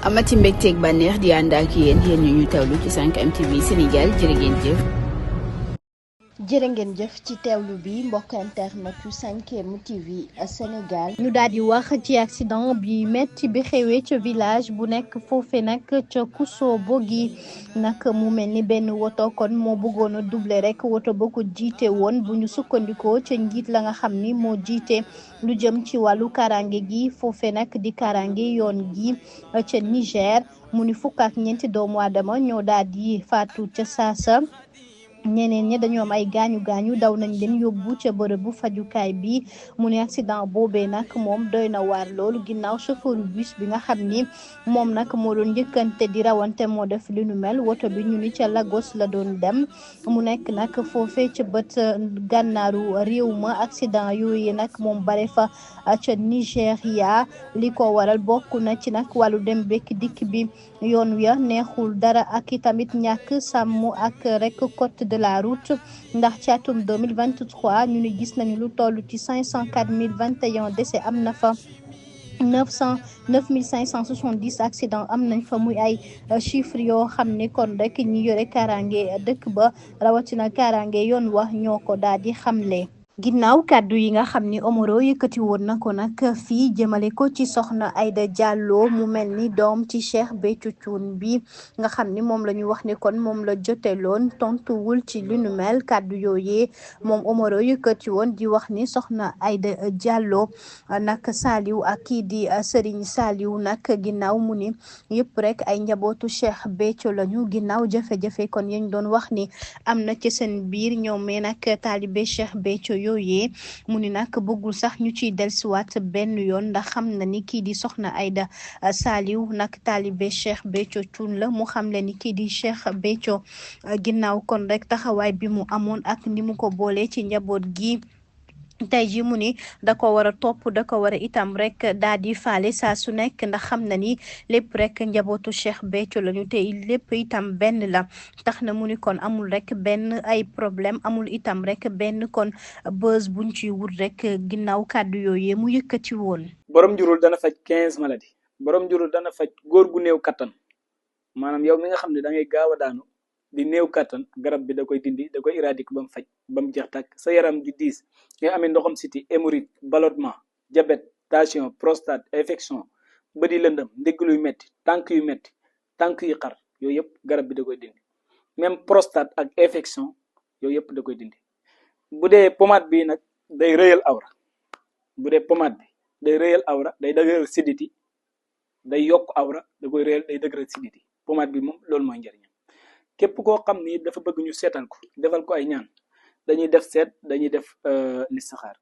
amati mbégteeg bànneex di ànd ak yéen ñu teewlu ci 5M TV Sénégal jërë ngeen jëf. jërë ngeen jëf ci teewlu bi mbokk internet yu 5M TV Sénégal ñu daal di wax ci accident bi metti bi xewee ca village bu nekk foofe nag ca Kusobo gi nag mu mel ni benn woto kon moo bëggoon a doubler rek woto ba ko jiite woon bu ñu sukkandikoo ca njiit la nga xam ni moo jiite lu jëm ci wàllu karange gi foofe nag di karange yoon gi ca Niger mu ni fukk ak ñeenti doomu aadama ñoo daal di faatu ca saasa ñeneen ñi dañoo am ay gaañu daw nañ leen yóbbu ca bërëbu fajukaay bi mu ne accident boobee nag moom doy na waar loolu ginnaaw chauffeur bus bi nga xam ni moom nag moo doon njëkkante di rawante moo def li nu mel woto bi ñu ni ca Lagos la doon dem mu nekk nag foofee ca bët gànnaaru réew ma accident yooyu nag moom bare fa ca Nigéria li ko waral bokk na ci nag wàllu dem bekk dikk bi yoon wi neexul dara ak i tamit ñàkk sàmm ak rek code de la route ndax ci atum 2023 ñu ni gis nañu lu toll ci 504 021 décès am na fa 909 570 accident am nañ fa muy ay chiffres yoo xam ne kon rek ñi yore kaaraange dëkk ba rawatina kaaraange yoon wax ñoo ko daal di xamle. ginnaaw kàddu yi nga xam ni Omaro yëkkati woon na ko nag fii jëmale ko ci soxna Aïda Diallo mu mel ni doom ci Cheikh Béthio Thioune bi nga xam ni moom la ñu wax ni kon moom la joteloon tontuwul ci lu nu mel kàddu yooyee moom Omaro yëkkati woon di wax ni soxna Aïda Diallo nag Saliou ak kii di Serigne Saliou nag ginnaaw mu ni yëpp rek ay njabootu Cheikh Béthio lañu ginnaaw jafe-jafe kon yañ doon wax ni am na ci seen biir ñoom mais nag taalibe Cheikh Béthio yooyee mu ni nag bëggul sax ñu ciy dellusiwaat benn yoon ndax xam na ni kii di soxna Aïda Saliou nag taalibe Cheikh Béthio Thioune la mu xam le ni kii di Cheikh Béthio ginnaaw kon rek taxawaay bi mu amoon ak ni mu ko boolee ci njaboot gi tey ji mu ni da ko war a topp da ko war a itam rek daal di faale saa su nekk ndax xam na ni lépp rek njabootu Cheikh Béthio lañu te lépp itam benn la tax na mu ni kon amul rek benn ay problème amul itam rek benn kon buzz buñ ci wut rek ginnaaw kàddu yooyu mu yëkkati woon. borom njurul dana faj 15 maladies borom njurul dana faj góor gu néew kattan maanaam yow mi nga xam ne da ngay gaaw a daanu di néew kattan garab bi da koy dindi da koy éradiquer ba mu faj ba mu jeex tàkk sa yaram di diis nga amee ndoxam siti hémorroïde ballonnement diabète tension prostate infection bët yi lëndëm ndigg luy metti tànk yu metti tànk yu xar yooyu yëpp garab bi da koy dindi même prostate ak infection yooyu yëpp da koy dindi bu dee pommade bi nag day rëyal awra bu dee pommade bi day rëyal awra day dëgëral siditi day yokk awra da koy rëyal day dëgëral siditi pommade bi moom loolu mooy njëriñam képp koo xam ni dafa bëgg ñu seetal ko defal ko ay ñaan dañuy def seet dañuy def listixaar